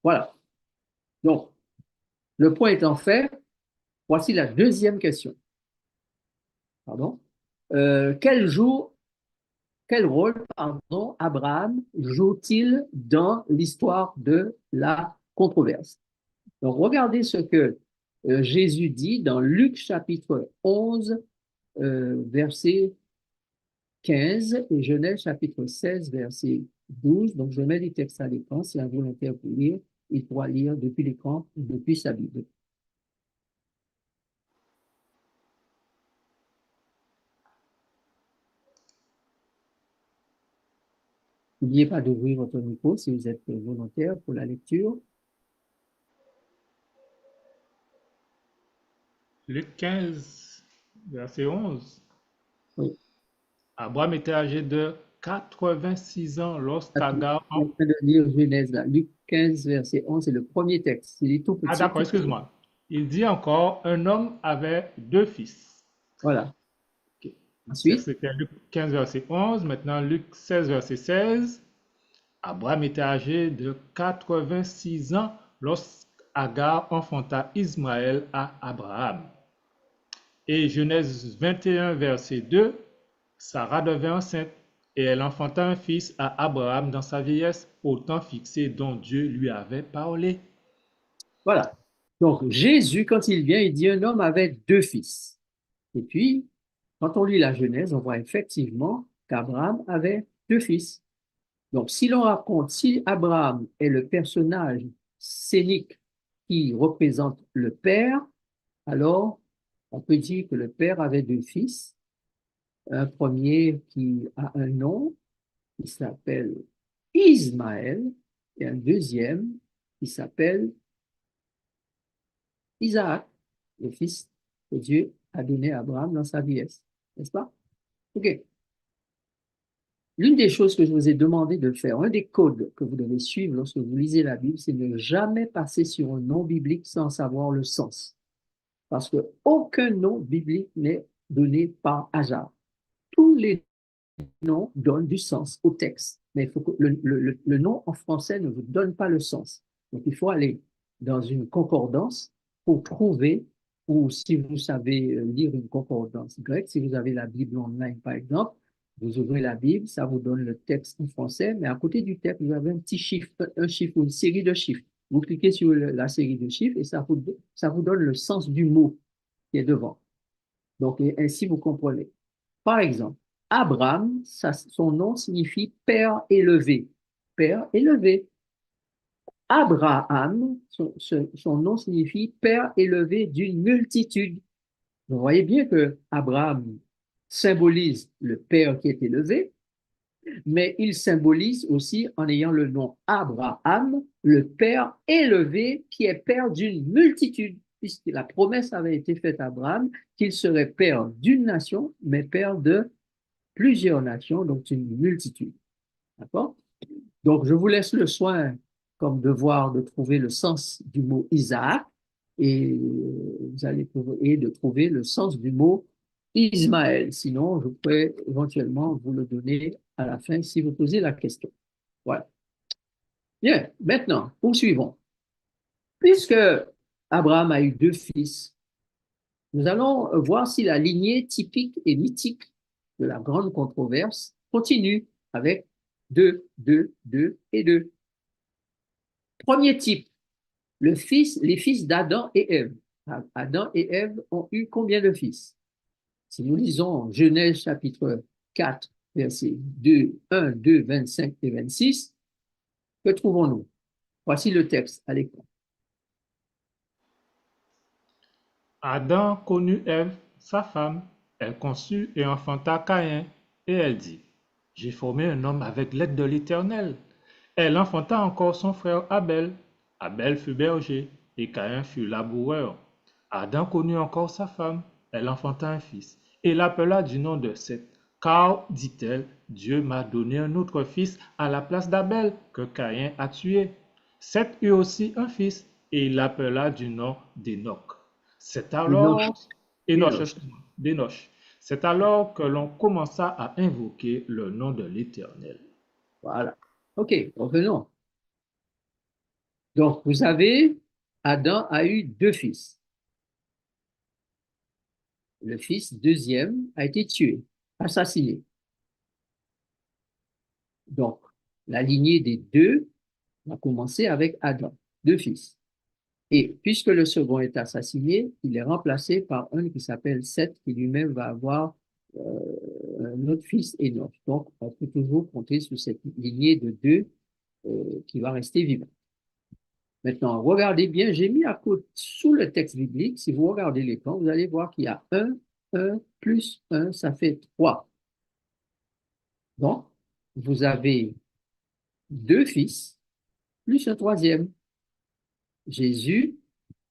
Voilà. Donc, le point étant fait, voici la deuxième question. Pardon. Quel jour Quel rôle, pardon, Abraham joue-t-il dans l'histoire de la controverse? Donc, regardez ce que Jésus dit dans Luc chapitre 11, verset 15 et Genèse chapitre 16, verset 12. Donc, je mets les textes à l'écran. Si un volontaire pour lire, il pourra lire depuis l'écran, depuis sa Bible. N'oubliez pas d'ouvrir votre micro si vous êtes volontaire pour la lecture. Luc 15, verset 11. Oui. Abraham était âgé de 86 ans Je lorsqu'Agar... suis en train de lire Genèse là. Luc 15, verset 11, c'est le premier texte. Il est tout Ah petit, d'accord, tout petit. excuse-moi. Il dit encore, un homme avait deux fils. Voilà. Ok. Ensuite, C'était Luc 15, verset 11. Maintenant, Luc 16, verset 16. Abraham était âgé de 86 ans lorsqu'Agar enfanta Ismaël à Abraham. Et Genèse 21, verset 2, Sarah devint enceinte et elle enfanta un fils à Abraham dans sa vieillesse, au temps fixé dont Dieu lui avait parlé. voilà. Donc, Jésus, quand il vient, il dit un homme avait deux fils. Et puis, quand on lit la Genèse, on voit effectivement qu'Abraham avait deux fils. Donc, si l'on raconte, si Abraham est le personnage scénique qui représente le père, alors on peut dire que le père avait deux fils. Un premier qui a un nom, qui s'appelle Ismaël, et un deuxième qui s'appelle Isaac, le fils que Dieu a donné à Abraham dans sa vieillesse. N'est-ce pas? OK. L'une des choses que je vous ai demandé de faire, un des codes que vous devez suivre lorsque vous lisez la Bible, c'est ne jamais passer sur un nom biblique sans savoir le sens. Parce que aucun nom biblique n'est donné par hasard. Tous les noms donnent du sens au texte. Mais il faut que le nom en français ne vous donne pas le sens. Donc, il faut aller dans une concordance pour trouver, ou si vous savez lire une concordance grecque, si vous avez la Bible online, par exemple, vous ouvrez la Bible, ça vous donne le texte en français, mais à côté du texte, vous avez un chiffre ou une série de chiffres. Vous cliquez sur la série de chiffres et ça vous donne le sens du mot qui est devant. Donc, ainsi, vous comprenez. Par exemple, Abraham, son nom signifie père élevé. Père élevé. Abraham, son nom signifie père élevé d'une multitude. Vous voyez bien que Abraham symbolise le père qui est élevé, mais il symbolise aussi en ayant le nom Abraham, le père élevé qui est père d'une multitude, puisque la promesse avait été faite à Abraham qu'il serait père d'une nation, mais père de plusieurs nations, donc une multitude. D'accord? Donc, je vous laisse le soin, comme devoir, de trouver le sens du mot Isaac et vous allez et de trouver le sens du mot Ismaël. Sinon, je pourrais éventuellement vous le donner à la fin si vous posez la question. Voilà. Bien, maintenant, poursuivons. Puisque Abraham a eu deux fils, nous allons voir si la lignée typique et mythique de la grande controverse continue avec deux, deux, deux et deux. Premier type, les fils d'Adam et Ève. Adam et Ève ont eu combien de fils? Si nous lisons Genèse chapitre 4, versets 2, 1, 2, 25 et 26, que trouvons-nous? Voici le texte à l'écran. Adam connut Ève, sa femme. Elle conçut et enfanta Caïn. Et elle dit, j'ai formé un homme avec l'aide de l'Éternel. Elle enfanta encore son frère Abel. Abel fut berger et Caïn fut laboureur. Adam connut encore sa femme. Elle enfanta un fils et l'appela du nom de Seth. Car, dit-elle, Dieu m'a donné un autre fils à la place d'Abel que Caïn a tué. Seth eut aussi un fils et il l'appela du nom d'Enoch. C'est Enoch. alors, Enoch, Enoch. excuse-moi, d'Enoch. C'est alors que l'on commença à invoquer le nom de l'Éternel. Voilà. OK, revenons. Donc, vous avez, Adam a eu deux fils. Le fils deuxième a été tué, assassiné. Donc, la lignée des deux va commencer avec Adam, deux fils. Et puisque le second est assassiné, il est remplacé par un qui s'appelle Seth, qui lui-même va avoir un autre fils Enoch. Donc, on peut toujours compter sur cette lignée de deux qui va rester vivante. Maintenant, regardez bien, j'ai mis à côté, sous le texte biblique, si vous regardez l'écran, vous allez voir qu'il y a un plus un, ça fait 3. Donc, vous avez deux fils plus un troisième. Jésus,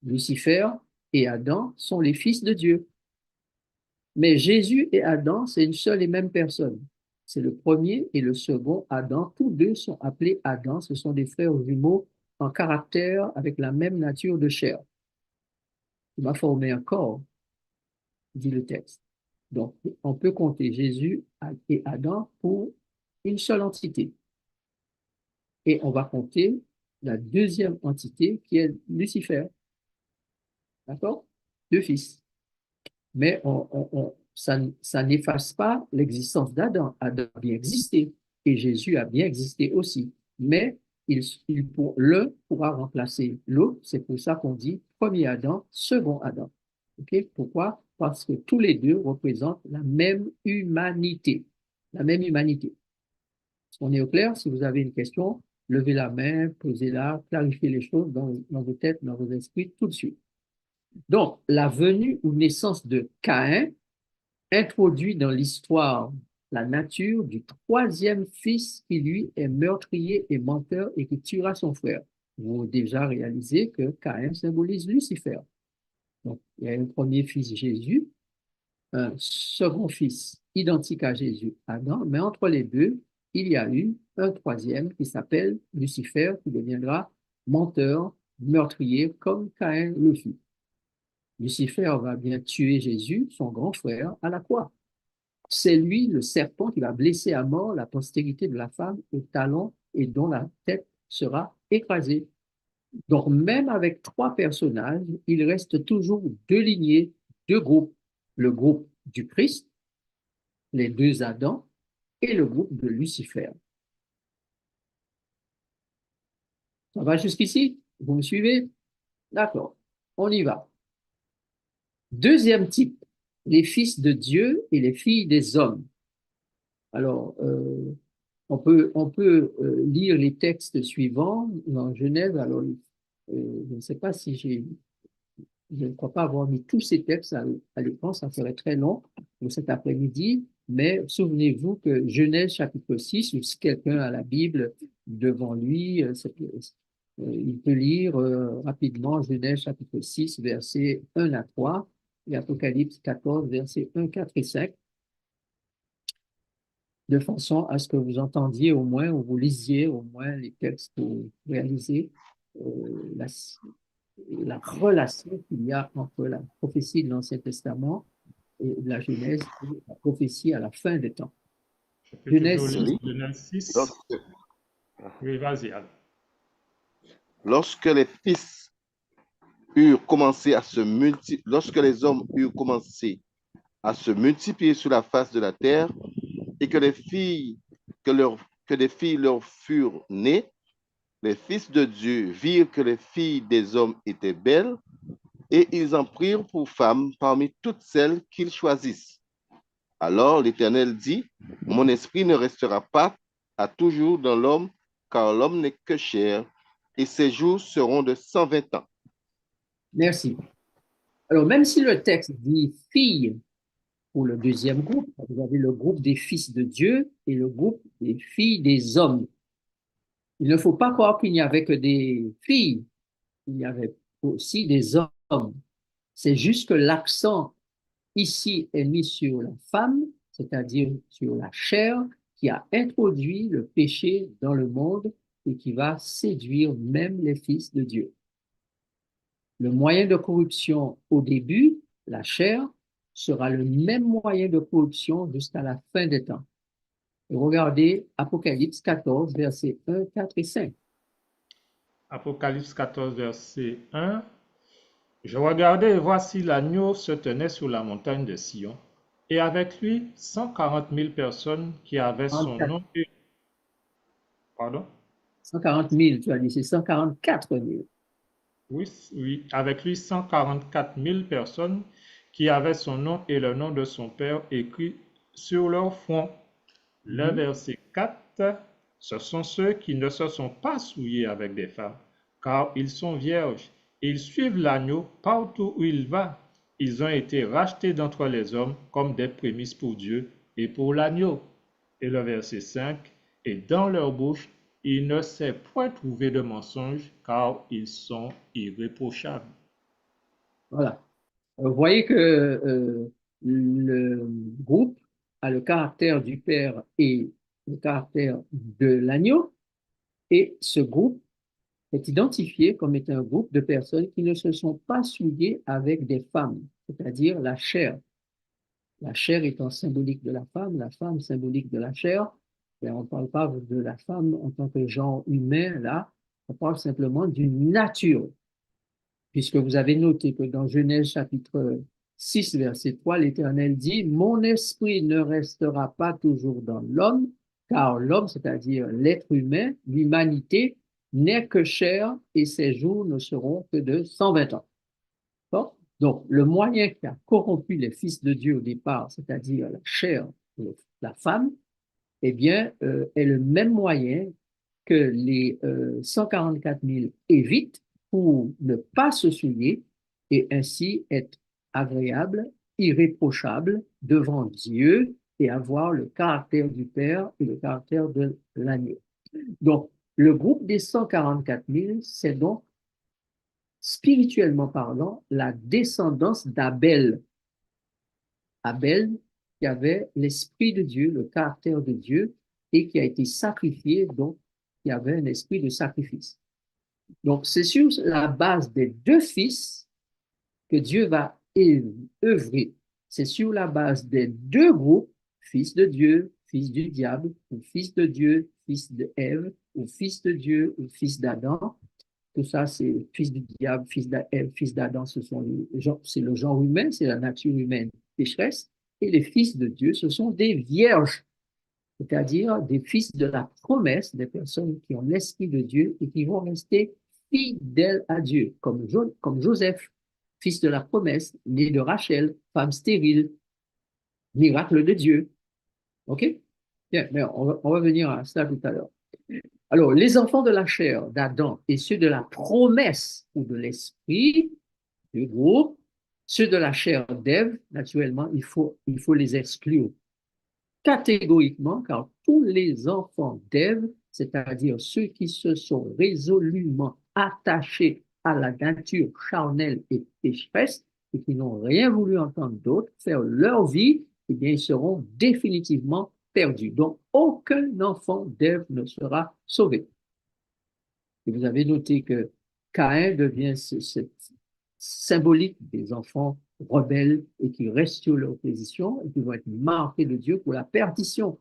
Lucifer et Adam sont les fils de Dieu. Mais Jésus et Adam, c'est une seule et même personne. C'est le premier et le second Adam. Tous deux sont appelés Adam. Ce sont des frères jumeaux en caractère avec la même nature de chair. Il m'a formé un corps, dit le texte. Donc, on peut compter Jésus et Adam pour une seule entité. Et on va compter la deuxième entité qui est Lucifer. D'accord? Deux fils. Mais ça n'efface pas l'existence d'Adam. Adam a bien existé et Jésus a bien existé aussi. Mais l'un pourra remplacer l'autre. C'est pour ça qu'on dit premier Adam, second Adam. Okay? Pourquoi? Parce que tous les deux représentent la même humanité. La même humanité. On est au clair? Si vous avez une question, levez la main, posez-la, clarifiez les choses dans vos têtes, dans vos esprits tout de suite. Donc, la venue ou naissance de Caïn introduit dans l'histoire la nature du troisième fils qui, lui, est meurtrier et menteur et qui tuera son frère. Vous avez déjà réalisé que Caïn symbolise Lucifer. Donc, il y a un premier fils, Jésus, un second fils identique à Jésus, Adam, mais entre les deux, il y a eu un troisième qui s'appelle Lucifer, qui deviendra menteur, meurtrier, comme Caïn le fut. Lucifer va bien tuer Jésus, son grand frère, à la croix. C'est lui, le serpent, qui va blesser à mort la postérité de la femme au talon et dont la tête sera écrasée. Donc, même avec trois personnages, il reste toujours deux lignées, deux groupes. Le groupe du Christ, les deux Adams, et le groupe de Lucifer. Ça va jusqu'ici? Vous me suivez? D'accord. On y va. Deuxième type, les fils de Dieu et les filles des hommes. Alors, on peut lire les textes suivants dans Genèse. Alors, je ne sais pas si je ne crois pas avoir mis tous ces textes à l'écran, ça serait très long pour cet après-midi, mais souvenez-vous que Genèse chapitre 6, ou si quelqu'un a la Bible devant lui, il peut lire rapidement Genèse chapitre 6, versets 1 à 3, et Apocalypse 14, versets 1, 4 et 5, de façon à ce que vous entendiez au moins, ou vous lisiez au moins les textes pour réaliser la, la relation qu'il y a entre la prophétie de l'Ancien Testament et de la Genèse et la prophétie à la fin des temps. Je peux toujours Genèse lire 6. Genèse 6. Lorsque, Oui, vas-y, Al. lorsque les fils eurent commencé à se multiplier, lorsque les hommes eurent commencé à se multiplier sur la face de la terre et que que des filles leur furent nées, les fils de Dieu virent que les filles des hommes étaient belles et ils en prirent pour femmes parmi toutes celles qu'ils choisissent. Alors l'Éternel dit, mon esprit ne restera pas à toujours dans l'homme, car l'homme n'est que chair, et ses jours seront de 120 ans. Merci. Alors, même si le texte dit filles pour le deuxième groupe, vous avez le groupe des fils de Dieu et le groupe des filles des hommes. Il ne faut pas croire qu'il n'y avait que des filles, il y avait aussi des hommes. C'est juste que l'accent ici est mis sur la femme, c'est-à-dire sur la chair, qui a introduit le péché dans le monde et qui va séduire même les fils de Dieu. Le moyen de corruption au début, la chair, sera le même moyen de corruption jusqu'à la fin des temps. Et regardez Apocalypse 14, versets 1, 4 et 5. Apocalypse 14, verset 1. Je regardais et voici l'agneau se tenait sur la montagne de Sion, et avec lui 140 000 personnes qui avaient son 144, nom. Pardon? 140 000, tu as dit, c'est 144 000. Oui, oui, avec lui 144 000 personnes qui avaient son nom et le nom de son Père écrit sur leur front. Le Mhm. verset 4, ce sont ceux qui ne se sont pas souillés avec des femmes, car ils sont vierges. Ils suivent l'agneau partout où il va. Ils ont été rachetés d'entre les hommes comme des prémices pour Dieu et pour l'agneau. Et le verset 5, et dans leur bouche, il ne s'est point trouvé de mensonge, car ils sont irréprochables. Voilà. Vous voyez que le groupe a le caractère du Père et le caractère de l'agneau, et ce groupe est identifié comme étant un groupe de personnes qui ne se sont pas souillées avec des femmes, c'est-à-dire la chair. La chair étant symbolique de la femme symbolique de la chair. Et on ne parle pas de la femme en tant que genre humain, là, on parle simplement d'une nature, puisque vous avez noté que dans Genèse chapitre 6, verset 3, l'Éternel dit, mon esprit ne restera pas toujours dans l'homme, car l'homme, c'est-à-dire l'être humain, l'humanité, n'est que chair et ses jours ne seront que de 120 ans. Bon. Donc, le moyen qui a corrompu les fils de Dieu au départ, c'est-à-dire la chair, la femme, eh bien, est le même moyen que les 144 000 évitent pour ne pas se souiller et ainsi être agréable, irréprochable devant Dieu et avoir le caractère du Père et le caractère de l'agneau. Donc, le groupe des 144 000, c'est donc, spirituellement parlant, la descendance d'Abel. Abel qui avait l'esprit de Dieu, le caractère de Dieu, et qui a été sacrifié, donc qui avait un esprit de sacrifice. Donc, c'est sur la base des deux fils que Dieu va œuvrer. C'est sur la base des deux groupes, fils de Dieu, fils du diable, ou fils de Dieu, fils de Ève, ou fils de Dieu, ou fils d'Adam. Tout ça, c'est fils du diable, fils d'Ève, fils d'Adam, c'est le genre humain, c'est la nature humaine pécheresse. Et les fils de Dieu, ce sont des vierges, c'est-à-dire des fils de la promesse, des personnes qui ont l'esprit de Dieu et qui vont rester fidèles à Dieu, comme Joseph, fils de la promesse, né de Rachel, femme stérile, miracle de Dieu. OK? Bien, mais on va venir à ça tout à l'heure. Alors, les enfants de la chair d'Adam et ceux de la promesse ou de l'esprit du groupe, ceux de la chair d'Ève, naturellement, il faut les exclure catégoriquement, car tous les enfants d'Ève, c'est-à-dire ceux qui se sont résolument attachés à la nature charnelle et pécheresse et qui n'ont rien voulu entendre d'autre, faire leur vie, eh bien, ils seront définitivement perdus. Donc, aucun enfant d'Ève ne sera sauvé. Et vous avez noté que Caïn devient cette symbolique des enfants rebelles et qui restent sur leur position et qui vont être marqués de Dieu pour la perdition.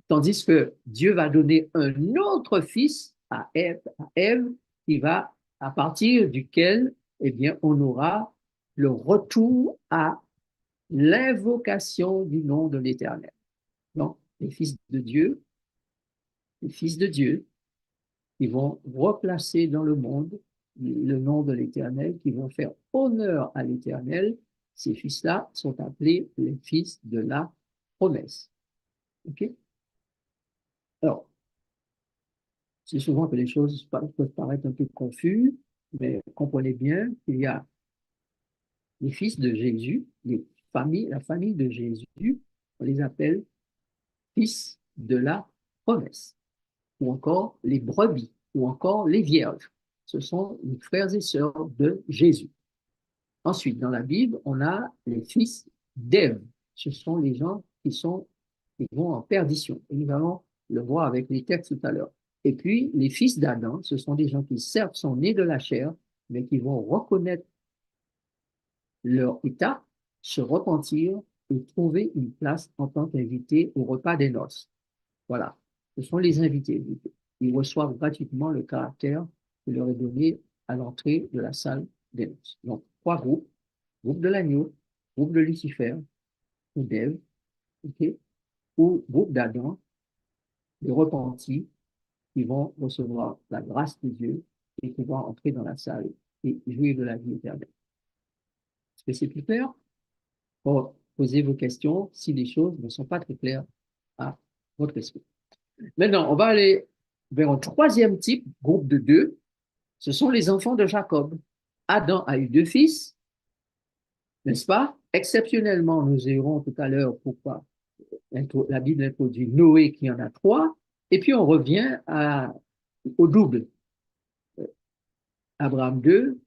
Tandis que Dieu va donner un autre fils à Ève qui va, à partir duquel, eh bien, on aura le retour à l'invocation du nom de l'Éternel. Donc, les fils de Dieu, qui vont replacer dans le monde le nom de l'Éternel, qui vont faire honneur à l'Éternel. Ces fils-là sont appelés les fils de la promesse. OK? Alors, c'est souvent que les choses peuvent paraître un peu confuses, mais comprenez bien qu'il y a les fils de Jésus, la famille de Jésus, on les appelle fils de la promesse, ou encore les brebis, ou encore les vierges. Ce sont les frères et sœurs de Jésus. Ensuite, dans la Bible, on a les fils d'Ève. Ce sont les gens qui vont en perdition. Et nous allons le voir avec les textes tout à l'heure. Et puis, les fils d'Adam, ce sont des gens qui certes sont nés de la chair, mais qui vont reconnaître leur état, se repentir et trouver une place en tant qu'invités au repas des noces. Voilà. Ce sont les invités. Ils reçoivent gratuitement le caractère qu'il leur est donné à l'entrée de la salle des noces. Donc, trois groupes, groupe de l'agneau, groupe de Lucifer, ou d'Ève, okay, ou groupe d'Adam, de repentis, qui vont recevoir la grâce de Dieu et pouvoir entrer dans la salle et jouir de la vie éternelle. Est-ce que c'est plus clair? Bon, posez vos questions si les choses ne sont pas très claires à votre esprit. Maintenant, on va aller vers un troisième type, groupe de deux. Ce sont les enfants de Jacob. Adam a eu deux fils, n'est-ce pas? Exceptionnellement, nous verrons tout à l'heure pourquoi la Bible introduit Noé qui en a trois, et puis on revient au double. Abraham 2,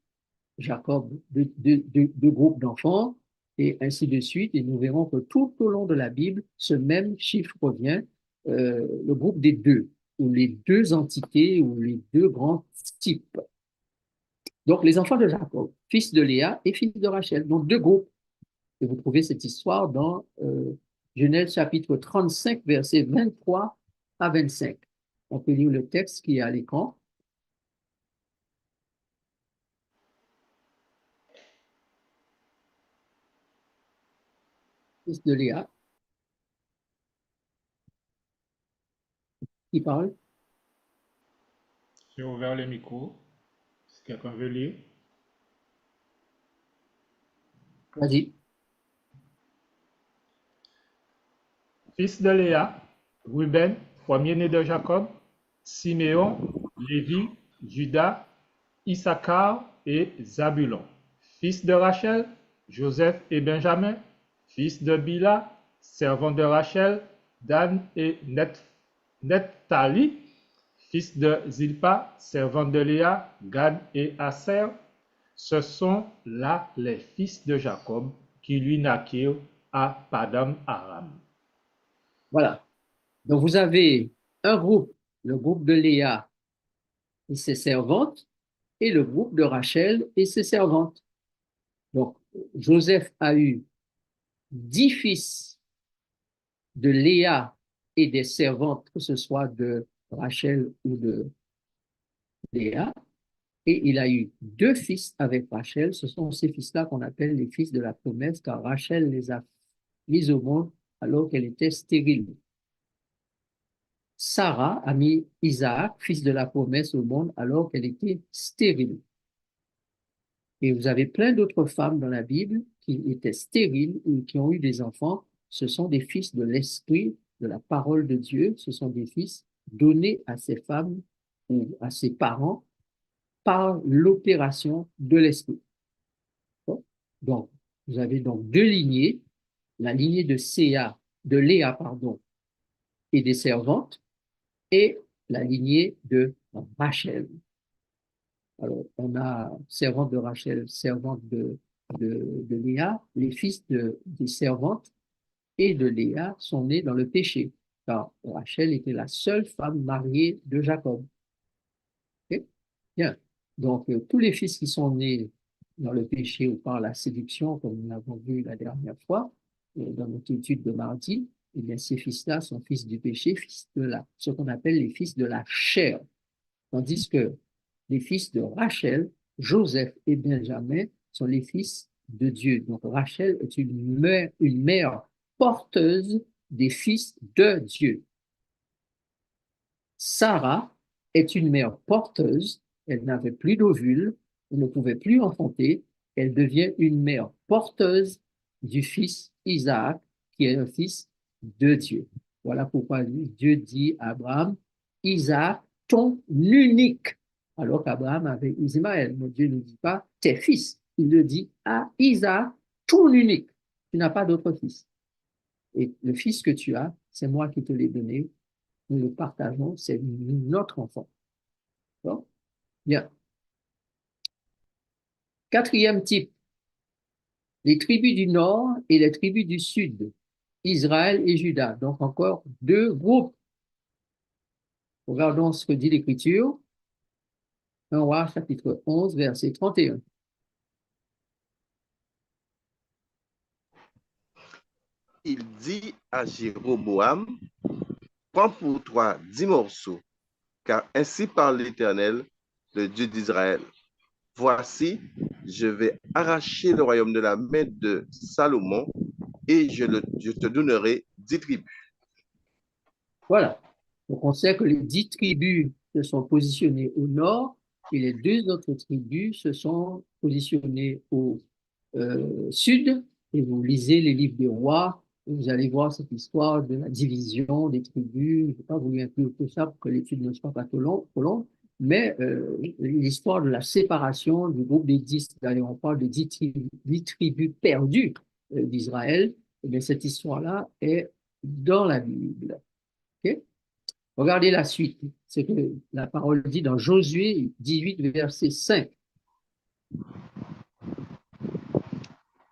Jacob, deux groupes d'enfants, et ainsi de suite. Et nous verrons que tout au long de la Bible, ce même chiffre revient, le groupe des deux, ou les deux entités, ou les deux grands types. Donc, les enfants de Jacob, fils de Léa et fils de Rachel, donc deux groupes. Et vous trouvez cette histoire dans Genèse chapitre 35, versets 23 à 25. On peut lire le texte qui est à l'écran. Fils de Léa, qui parle. J'ai ouvert le micro. Si quelqu'un veut lire. Vas-y. Fils de Léa, Ruben, premier-né de Jacob, Siméon, Lévi, Judas, Issachar et Zabulon. Fils de Rachel, Joseph et Benjamin. Fils de Bila, servant de Rachel, Dan et Nephtali. Fils de Zilpa, servant de Léa, Gad et Aser. Ce sont là les fils de Jacob qui lui naquirent à Padam Aram. Voilà. Donc, vous avez un groupe, le groupe de Léa et ses servantes, et le groupe de Rachel et ses servantes. Donc, Joseph a eu 10 fils de Léa et des servantes, que ce soit de Rachel ou de Léa, et il a eu deux fils avec Rachel. Ce sont ces fils-là qu'on appelle les fils de la promesse, car Rachel les a mis au monde alors qu'elle était stérile. Sarah a mis Isaac, fils de la promesse, au monde alors qu'elle était stérile. Et vous avez plein d'autres femmes dans la Bible qui étaient stériles ou qui ont eu des enfants. Ce sont des fils de l'esprit, de la parole de Dieu. Ce sont des fils donnés à ces femmes ou à ces parents par l'opération de l'esprit. Donc, vous avez donc deux lignées, la lignée de Léa, pardon, et des servantes, et la lignée de Rachel. Alors, on a servante de Rachel, servante de Léa. Les fils des servantes et de Léa sont nés dans le péché, car Rachel était la seule femme mariée de Jacob. Okay? Bien. Donc, tous les fils qui sont nés dans le péché ou par la séduction, comme nous l'avons vu la dernière fois, dans notre étude de mardi, eh bien, ces fils-là sont fils du péché, fils de ce qu'on appelle les fils de la chair. Tandis que les fils de Rachel, Joseph et Benjamin, sont les fils de Dieu. Donc Rachel est une mère porteuse des fils de Dieu. Sarah est une mère porteuse, elle n'avait plus d'ovule, elle ne pouvait plus enfanter, elle devient une mère porteuse du fils Isaac, qui est un fils de Dieu. Voilà pourquoi Dieu dit à Abraham, Isaac, ton unique, alors qu'Abraham avait Ismaël. Mais Dieu ne dit pas tes fils, il le dit à Isaac, ton unique. Tu n'as pas d'autre fils. Et le fils que tu as, c'est moi qui te l'ai donné, nous le partageons, c'est notre enfant. Bon? Bien. Quatrième type, les tribus du nord et les tribus du sud, Israël et Juda. Donc encore deux groupes. Regardons ce que dit l'Écriture. 1 Roi, chapitre 11, verset 31. Il dit à Jéroboam, prends pour toi 10 morceaux, car ainsi parle l'Éternel, le Dieu d'Israël. Voici, je vais arracher le royaume de la main de Salomon et je te donnerai 10 tribus. Voilà. Donc, on sait que les 10 tribus se sont positionnées au nord et les 2 autres tribus se sont positionnées au sud. Et vous lisez les livres des rois, et vous allez voir cette histoire de la division des tribus. Je n'ai pas voulu inclure tout ça pour que l'étude ne soit pas trop longue, mais l'histoire de la séparation du groupe des 10, d'ailleurs on parle de 10 tribus perdues d'Israël, et bien cette histoire-là est dans la Bible. Okay? Regardez la suite, c'est que la parole dit dans Josué 18, verset 5.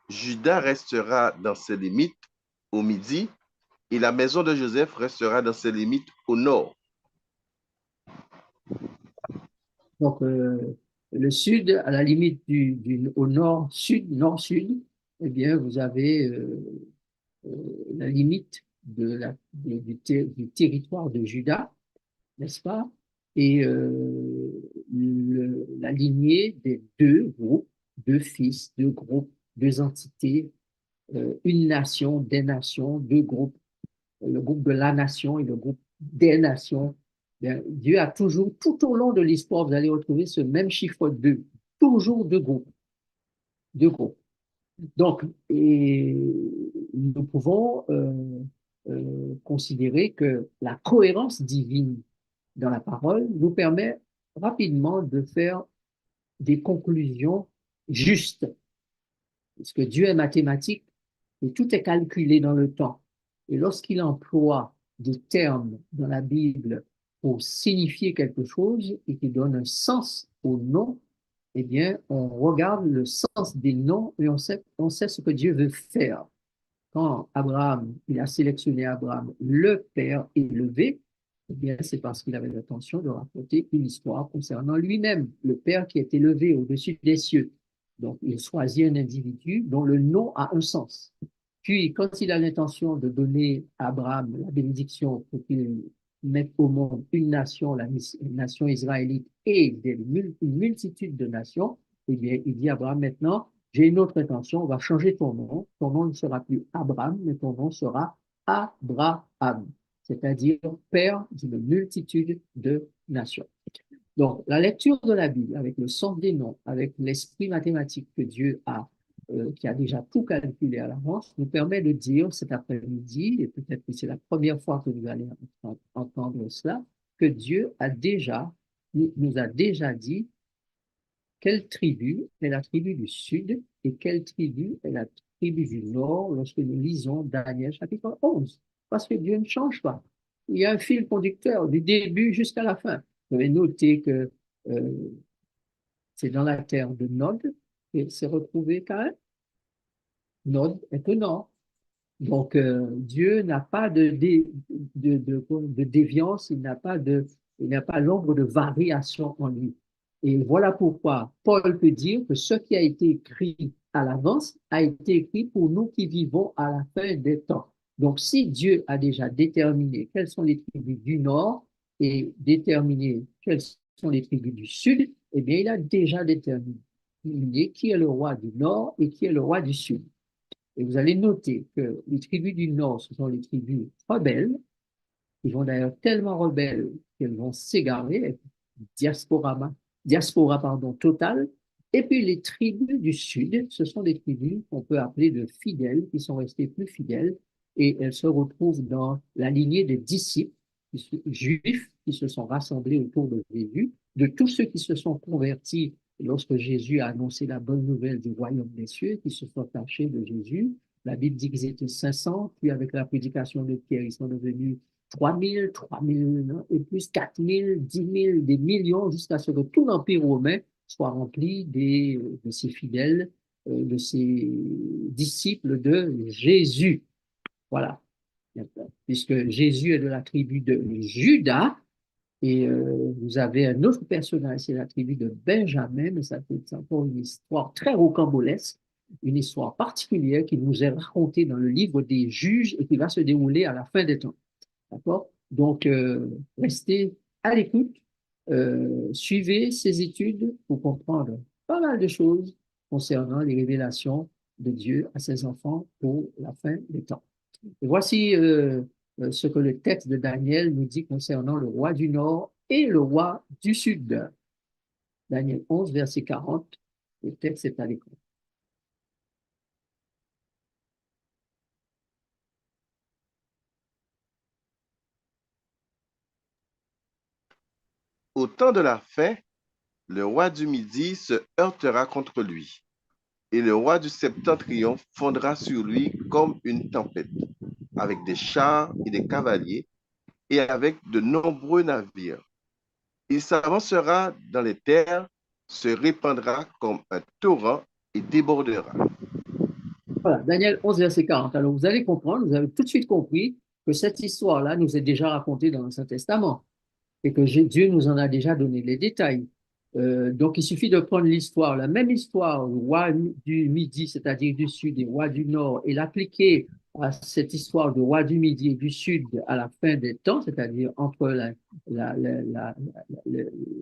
Juda restera dans ses limites au midi et la maison de Joseph restera dans ses limites au nord. Donc, le sud, à la limite au nord-sud, nord-sud, eh bien, vous avez la limite du territoire de Juda, n'est-ce pas? Et la lignée des 2 groupes, 2 fils, 2 groupes, 2 entités, une nation, des nations, 2 groupes, le groupe de la nation et le groupe des nations. Bien, Dieu a toujours, tout au long de l'histoire, vous allez retrouver ce même chiffre 2, toujours 2 groupes, 2 groupes. Donc, et nous pouvons considérer que la cohérence divine dans la parole nous permet rapidement de faire des conclusions justes. Parce que Dieu est mathématique et tout est calculé dans le temps. Et lorsqu'il emploie des termes dans la Bible pour signifier quelque chose et qui donne un sens au nom, eh bien, on regarde le sens des noms et on sait ce que Dieu veut faire. Quand Abraham, il a sélectionné Abraham, le père élevé, eh bien, c'est parce qu'il avait l'intention de raconter une histoire concernant lui-même, le père qui est élevé au-dessus des cieux. Donc, il choisit un individu dont le nom a un sens. Puis, quand il a l'intention de donner à Abraham la bénédiction pour qu'il mette au monde une nation, la nation israélite, et une multitude de nations, eh bien, il dit à Abraham maintenant, j'ai une autre intention, on va changer ton nom. Ton nom ne sera plus Abraham, mais ton nom sera Abraham, c'est-à-dire père d'une multitude de nations. Donc, la lecture de la Bible avec le sens des noms, avec l'esprit mathématique que Dieu a, qui a déjà tout calculé à l'avance, nous permet de dire cet après-midi, et peut-être que c'est la première fois que vous allez entendre cela, que Dieu nous a déjà dit quelle tribu est la tribu du sud et quelle tribu est la tribu du nord lorsque nous lisons Daniel chapitre 11. Parce que Dieu ne change pas. Il y a un fil conducteur du début jusqu'à la fin. Vous avez noté que c'est dans la terre de Nod et s'est retrouvé Caïn. Nod est au nord. Donc, Dieu n'a pas de déviance, il n'a pas l'ombre de variation en lui. Et voilà pourquoi Paul peut dire que ce qui a été écrit à l'avance a été écrit pour nous qui vivons à la fin des temps. Donc, si Dieu a déjà déterminé quelles sont les tribus du nord et déterminé quelles sont les tribus du sud, eh bien, il a déjà déterminé qui est le roi du nord et qui est le roi du sud. Et vous allez noter que les tribus du Nord, ce sont les tribus rebelles, qui vont d'ailleurs tellement rebelles qu'elles vont s'égarer, diaspora totale. Et puis les tribus du Sud, ce sont des tribus qu'on peut appeler de fidèles, qui sont restés plus fidèles, et elles se retrouvent dans la lignée des disciples juifs qui se sont rassemblés autour de Jésus, de tous ceux qui se sont convertis lorsque Jésus a annoncé la bonne nouvelle du royaume des cieux, qui se sont attachés de Jésus. La Bible dit qu'ils étaient 500, puis avec la prédication de Pierre, ils sont devenus 3000, 3000 et plus 4000, 10 000, des millions, jusqu'à ce que tout l'Empire romain soit rempli de ses fidèles, de ses disciples de Jésus. Voilà. Puisque Jésus est de la tribu de Judas, et vous avez un autre personnage, c'est la tribu de Benjamin, mais ça c'est encore une histoire très rocambolesque, une histoire particulière qui nous est racontée dans le livre des Juges et qui va se dérouler à la fin des temps. D'accord? Donc, restez à l'écoute Suivez ces études pour comprendre pas mal de choses concernant les révélations de Dieu à ses enfants pour la fin des temps. Et voici ce que le texte de Daniel nous dit concernant le roi du Nord et le roi du Sud. Daniel 11, verset 40. Le texte est à l'écran. Au temps de la fin, le roi du Midi se heurtera contre lui, et le roi du Septentrion fondra sur lui comme une tempête, avec des chars et des cavaliers, et avec de nombreux navires. Il s'avancera dans les terres, se répandra comme un torrent et débordera. Voilà, Daniel 11, verset 40. Alors, vous allez comprendre, vous avez tout de suite compris que cette histoire-là nous est déjà racontée dans l'Ancien Testament et que Dieu nous en a déjà donné les détails. Donc, il suffit de prendre l'histoire, la même histoire, le roi du Midi, c'est-à-dire du Sud, et roi du Nord, et l'appliquer à cette histoire de roi du Midi et du Sud à la fin des temps, c'est-à-dire entre la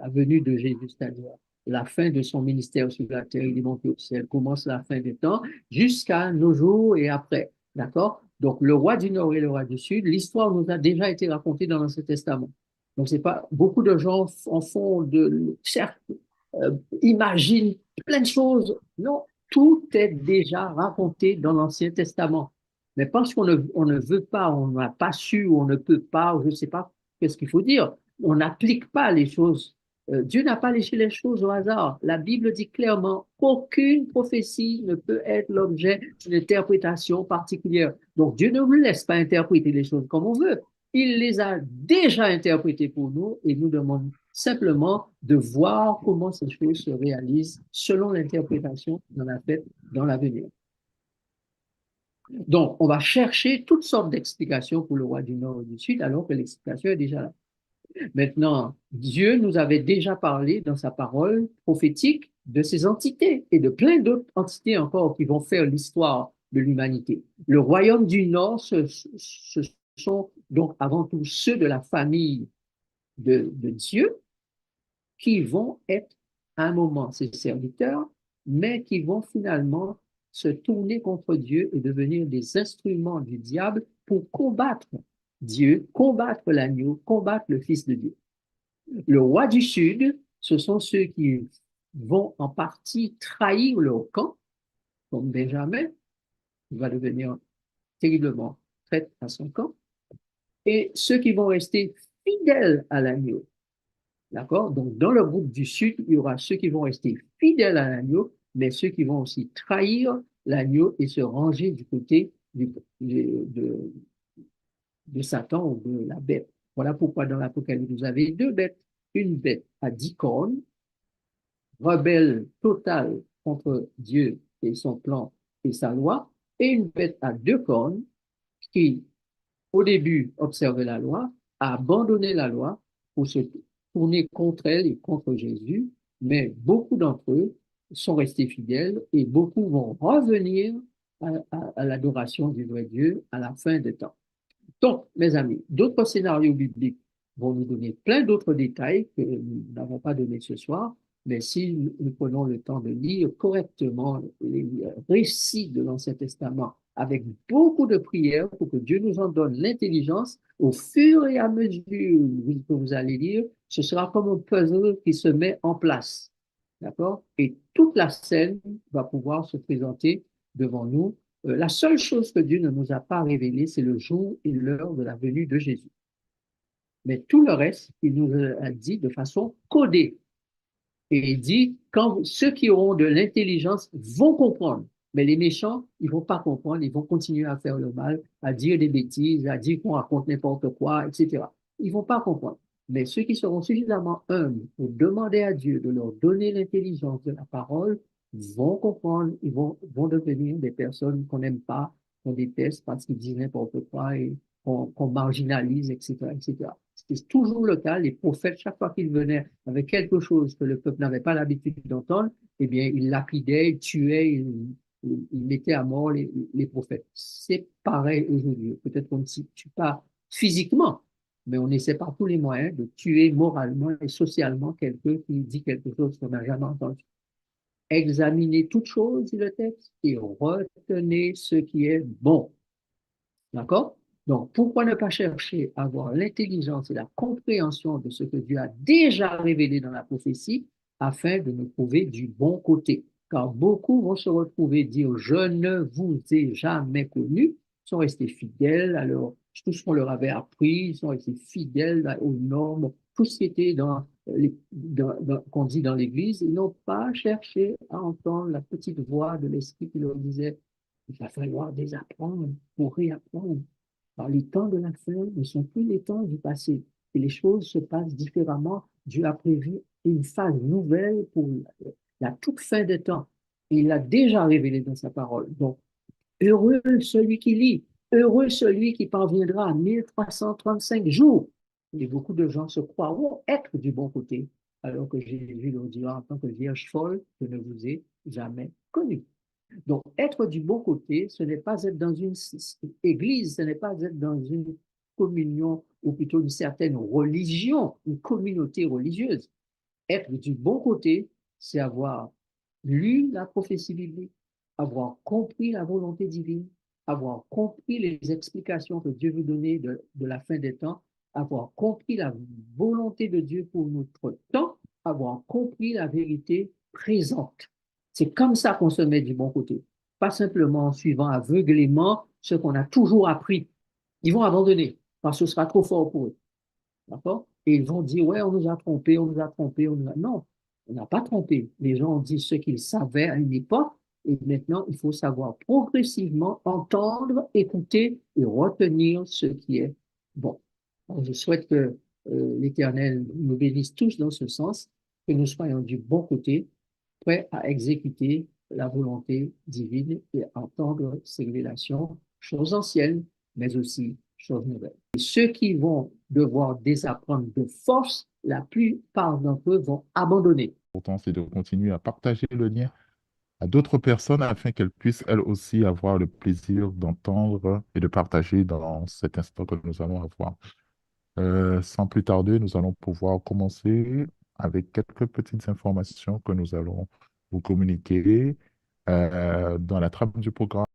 venue de Jésus, c'est-à-dire la fin de son ministère sur la terre, il est monté au ciel, commence la fin des temps, jusqu'à nos jours et après. D'accord? Donc, le roi du Nord et le roi du Sud, l'histoire nous a déjà été racontée dans l'Ancien Testament. Donc, c'est pas, beaucoup de gens en font certes, imaginent plein de choses. Non, tout est déjà raconté dans l'Ancien Testament. Mais parce on ne veut pas, on n'a pas su, on ne peut pas, ou je ne sais pas qu'est-ce qu'il faut dire, on n'applique pas les choses. Dieu n'a pas laissé les choses au hasard. La Bible dit clairement qu'aucune prophétie ne peut être l'objet d'une interprétation particulière. Donc Dieu ne nous laisse pas interpréter les choses comme on veut. Il les a déjà interprétées pour nous et nous demande simplement de voir comment ces choses se réalisent selon l'interprétation qu'on a faite dans l'avenir. Donc, on va chercher toutes sortes d'explications pour le roi du Nord et du Sud, alors que l'explication est déjà là. Maintenant, Dieu nous avait déjà parlé dans sa parole prophétique de ces entités et de plein d'autres entités encore qui vont faire l'histoire de l'humanité. Le royaume du Nord, ce sont donc avant tout ceux de la famille de Dieu qui vont être à un moment ses serviteurs, mais qui vont finalement se tourner contre Dieu et devenir des instruments du diable pour combattre Dieu, combattre l'agneau, combattre le Fils de Dieu. Le roi du Sud, ce sont ceux qui vont en partie trahir leur camp, comme Benjamin, qui va devenir terriblement traître à son camp, et ceux qui vont rester fidèles à l'agneau. D'accord? Donc, dans le groupe du Sud, il y aura ceux qui vont rester fidèles à l'agneau, mais ceux qui vont aussi trahir l'agneau et se ranger du côté de Satan ou de la bête. Voilà pourquoi dans l'Apocalypse, vous avez deux bêtes. Une bête à 10 cornes, rebelle totale contre Dieu et son plan et sa loi, et une bête à deux cornes qui, au début, observait la loi, a abandonné la loi pour se tourner contre elle et contre Jésus, mais beaucoup d'entre eux sont restés fidèles et beaucoup vont revenir à l'adoration du vrai Dieu à la fin des temps. Donc, mes amis, d'autres scénarios bibliques vont nous donner plein d'autres détails que nous n'avons pas donnés ce soir, mais si nous prenons le temps de lire correctement les récits de l'Ancien Testament avec beaucoup de prières pour que Dieu nous en donne l'intelligence, au fur et à mesure que vous allez lire, ce sera comme un puzzle qui se met en place. D'accord? Et toute la scène va pouvoir se présenter devant nous. La seule chose que Dieu ne nous a pas révélée, c'est le jour et l'heure de la venue de Jésus. Mais tout le reste, il nous a dit de façon codée. Et il dit, quand ceux qui auront de l'intelligence vont comprendre, mais les méchants, ils vont pas comprendre, ils vont continuer à faire le mal, à dire des bêtises, à dire qu'on raconte n'importe quoi, etc. Ils vont pas comprendre. Mais ceux qui seront suffisamment humbles pour demander à Dieu de leur donner l'intelligence de la parole vont comprendre, ils vont devenir des personnes qu'on n'aime pas, qu'on déteste parce qu'ils disent n'importe quoi et qu'on marginalise, etc., etc. C'était toujours le cas. Les prophètes, chaque fois qu'ils venaient avec quelque chose que le peuple n'avait pas l'habitude d'entendre, eh bien, ils lapidaient, ils tuaient, ils mettaient à mort les prophètes. C'est pareil aujourd'hui. Peut-être qu'on ne s'y tue pas physiquement, mais on essaie par tous les moyens de tuer moralement et socialement quelqu'un qui dit quelque chose qu'on n'a jamais entendu. Examinez toute chose, dit le texte, et retenez ce qui est bon. D'accord? Donc, pourquoi ne pas chercher à avoir l'intelligence et la compréhension de ce que Dieu a déjà révélé dans la prophétie afin de nous trouver du bon côté? Car beaucoup vont se retrouver dire, je ne vous ai jamais connu, sont restés fidèles à tout ce qu'on leur avait appris, ils sont restés fidèles aux normes, tout ce qui était qu'on dit dans l'Église, ils n'ont pas cherché à entendre la petite voix de l'Esprit qui leur disait, il va falloir désapprendre pour réapprendre. Alors, les temps de la fin ne sont plus les temps du passé. Et les choses se passent différemment. Dieu a prévu une phase nouvelle pour la toute fin des temps. Et il l'a déjà révélé dans sa parole. Donc, heureux celui qui lit, heureux celui qui parviendra à 1335 jours. Et beaucoup de gens se croiront être du bon côté, alors que Jésus leur dira en tant que vierge folle, je ne vous ai jamais connu. Donc, être du bon côté, ce n'est pas être dans une église, ce n'est pas être dans une communion ou plutôt une certaine religion, une communauté religieuse. Être du bon côté, c'est avoir lu la prophétie biblique, avoir compris la volonté divine, avoir compris les explications que Dieu veut donner de la fin des temps, avoir compris la volonté de Dieu pour notre temps, avoir compris la vérité présente. C'est comme ça qu'on se met du bon côté, pas simplement en suivant aveuglément ce qu'on a toujours appris. Ils vont abandonner parce que ce sera trop fort pour eux. D'accord? Et ils vont dire, ouais, on nous a trompés, on nous a trompés, on nous a... Non, on n'a pas trompé. Les gens ont dit ce qu'ils savaient à une époque, et maintenant, il faut savoir progressivement entendre, écouter et retenir ce qui est bon. Alors, je souhaite que l'Éternel nous bénisse tous dans ce sens, que nous soyons du bon côté, prêts à exécuter la volonté divine et entendre ses révélations, choses anciennes, mais aussi choses nouvelles. Et ceux qui vont devoir désapprendre de force, la plupart d'entre eux vont abandonner. L'important, c'est de continuer à partager le lien à d'autres personnes afin qu'elles puissent elles aussi avoir le plaisir d'entendre et de partager dans cet instant que nous allons avoir. Sans plus tarder, nous allons pouvoir commencer avec quelques petites informations que nous allons vous communiquer dans la trame du programme.